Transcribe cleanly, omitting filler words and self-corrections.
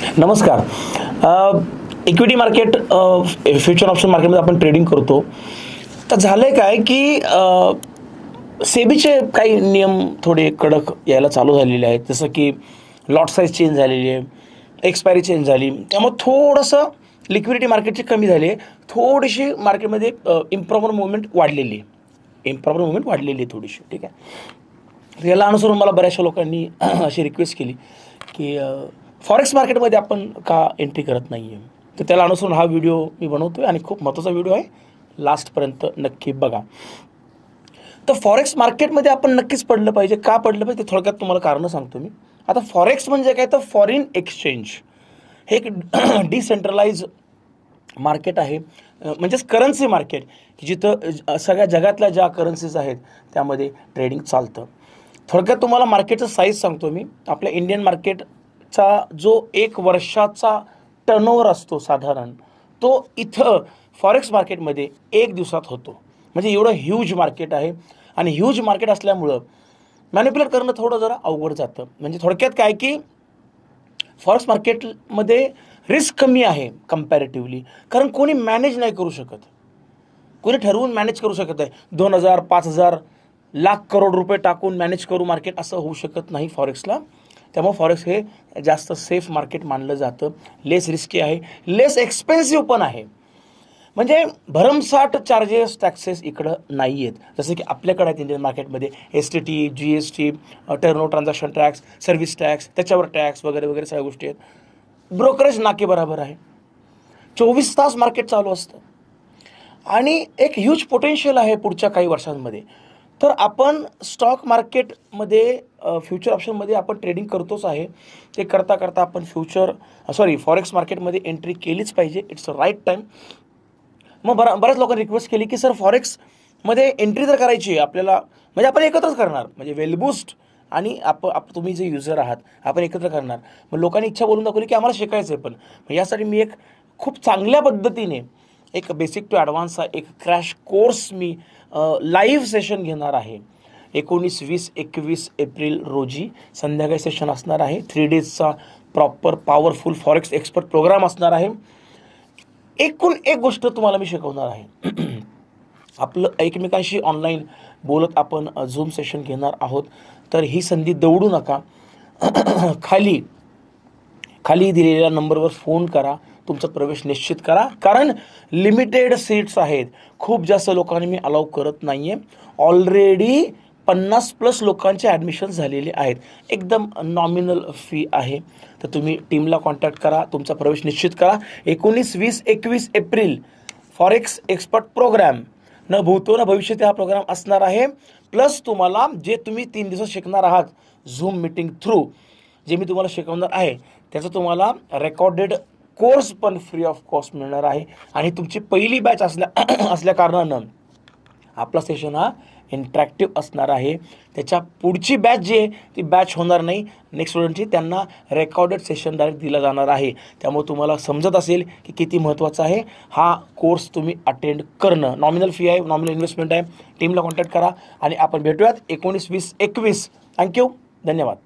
नमस्कार. Equity market, future option मार्केटमध्ये आपण ट्रेडिंग करतो. तर झालं आहे काय की सेबीचे काही नियम थोडे कडक यायला चालू झालेले आहेत. जसं की लॉट साईज चेंज झालेली आहे, एक्सपायरी चेंज झाली, त्यामुळे थोडंसं लिक्विडिटी मार्केटची कमी झाली आहे. थोडीशी मार्केटमध्ये इम्प्रॉपर मुवमेंट वाढलेली आहे थोडीशी. ठीक आहे. याला अनुसरून मला बऱ्याचशा लोकांनी अशी रिक्वेस्ट केली की फॉरेक्स मार्केटमध्ये आपण का एंट्री करत नाही आहे. तर त्याला अनुसरून हा व्हिडिओ मी बनवतो आहे आणि खूप महत्त्वाचा व्हिडिओ आहे, लास्टपर्यंत नक्की बघा. तर फॉरेक्स मार्केटमध्ये आपण नक्कीच पडलं पाहिजे. का पडलं पाहिजे ते थोडक्यात तुम्हाला कारणं सांगतो मी. आता फॉरेक्स म्हणजे काय, तर फॉरेन एक्सचेंज हे एक डिसेंट्रलाइज मार्केट आहे, म्हणजेच करन्सी मार्केट की जिथं सगळ्या जगातल्या ज्या करन्सीज आहेत त्यामध्ये ट्रेडिंग चालतं. थोडक्यात तुम्हाला मार्केटचं साईज सांगतो मी. आपल्या इंडियन मार्केटचा जो 1 वर्षाचा टर्नओव्हर असतो साधारण, तो इथं फॉरेक्स मार्केटमध्ये 1 दिवसात होतो. म्हणजे एवढं ह्यूज मार्केट आहे. आणि ह्यूज मार्केट असल्यामुळं मॅनिप्युलेट करणं थोडं जरा अवघड जातं. म्हणजे थोडक्यात काय की फॉरेक्स मार्केटमध्ये रिस्क कमी आहे कम्पॅरेटिव्हली, कारण कोणी मॅनेज नाही करू शकत. कोणी ठरवून मॅनेज करू शकत आहे 2,000, 5,000, लाख करोड रुपये टाकून मॅनेज करू मार्केट, असं होऊ शकत नाही फॉरेक्सला. त्यामुळे फॉरेक्स हे जास्त सेफ मार्केट मानलं जातं. लेस रिस्की आहे, लेस एक्सपेन्सिव्ह पण आहे. म्हणजे भरमसाठ चार्जेस, टॅक्सेस इकडं नाही आहेत. जसं की आपल्याकडे आहेत इंडियन मार्केटमध्ये STT, GST, turnover transaction tax, service tax, त्याच्यावर टॅक्स वगैरे वगैरे सगळ्या गोष्टी आहेत. ब्रोकरेज नाके बराबर आहे. 24 तास मार्केट चालू असतं आणि एक ह्यूज पोटेन्शियल आहे पुढच्या काही वर्षांमध्ये. तर आपण स्टॉक मार्केटमध्ये फ्युचर ऑप्शनमध्ये आपण ट्रेडिंग करतोच आहे. ते करता करता आपण फॉरेक्स मार्केटमध्ये एंट्री केलीच पाहिजे. It's a right time. मग बऱ्याच लोकांनी रिक्वेस्ट केली की सर फॉरेक्समध्ये एंट्री जर करायची आपल्याला, म्हणजे आपण एकत्रच करणार, म्हणजे वेलबूस्ट आणि तुम्ही जे युजर आहात आपण एकत्र करणार. मग लोकांनी इच्छा बोलून दाखवली की आम्हाला शिकायचं आहे. पण यासाठी मी एक खूप चांगल्या पद्धतीने एक बेसिक टू ॲडव्हान्सचा एक क्रॅश कोर्स मी लाईव्ह सेशन घेणार आहे. 19, 20, 21 एप्रिल रोजी संध्याकाळी सेशन असणार आहे. 3 डेजचा proper powerful forex expert program असणार आहे. एकूण एक गोष्ट तुम्हाला मी शिकवणार आहे. आपलं एकमेकांशी ऑनलाईन बोलत आपण झूम सेशन घेणार आहोत. तर ही संधी दवडू नका. खाली दिलेल्या नंबरवर फोन करा, तुमचा प्रवेश निश्चित करा, कारण लिमिटेड सीट्स आहेत. खूप जास्त लोकांनी मी अलाउ करत नाही आहे. ऑलरेडी 50+ लोकांचे ॲडमिशन झालेले आहेत. एकदम नॉमिनल फी आहे. तर तुम्ही टीमला कॉन्टॅक्ट करा, तुमचा प्रवेश निश्चित करा. 19, 20, 21 एप्रिल फॉरेक्स एक्सपर्ट प्रोग्राम, न भूतो न भविष्यती हा प्रोग्राम असणार आहे. प्लस तुम्हाला जे तुम्ही 3 दिवस शिकणार आहात झूम मीटिंग थ्रू, जे मी तुम्हाला शिकवणार आहे त्याचं तुम्हाला रेकॉर्डेड कोर्स पण फ्री ऑफ कॉस्ट मिळणार आहे. आणि तुमची पहिली बॅच असल्या कारणानं आपला सेशन हा इंटरॅक्टिव्ह असणार आहे. त्याच्या पुढची बॅच जी आहे ती बॅच होणार नाही. नेक्स्ट स्टुडंटची त्यांना रेकॉर्डेड सेशन डायरेक्ट दिला जाणार आहे. त्यामुळे तुम्हाला समजत असेल की किती महत्त्वाचा आहे हा कोर्स तुम्ही अटेंड करणं. नॉमिनल फी आहे, नॉमिनल इन्व्हेस्टमेंट आहे. टीमला कॉन्टॅक्ट करा आणि आपण भेटूयात 19, 20, 21. थँक्यू. धन्यवाद.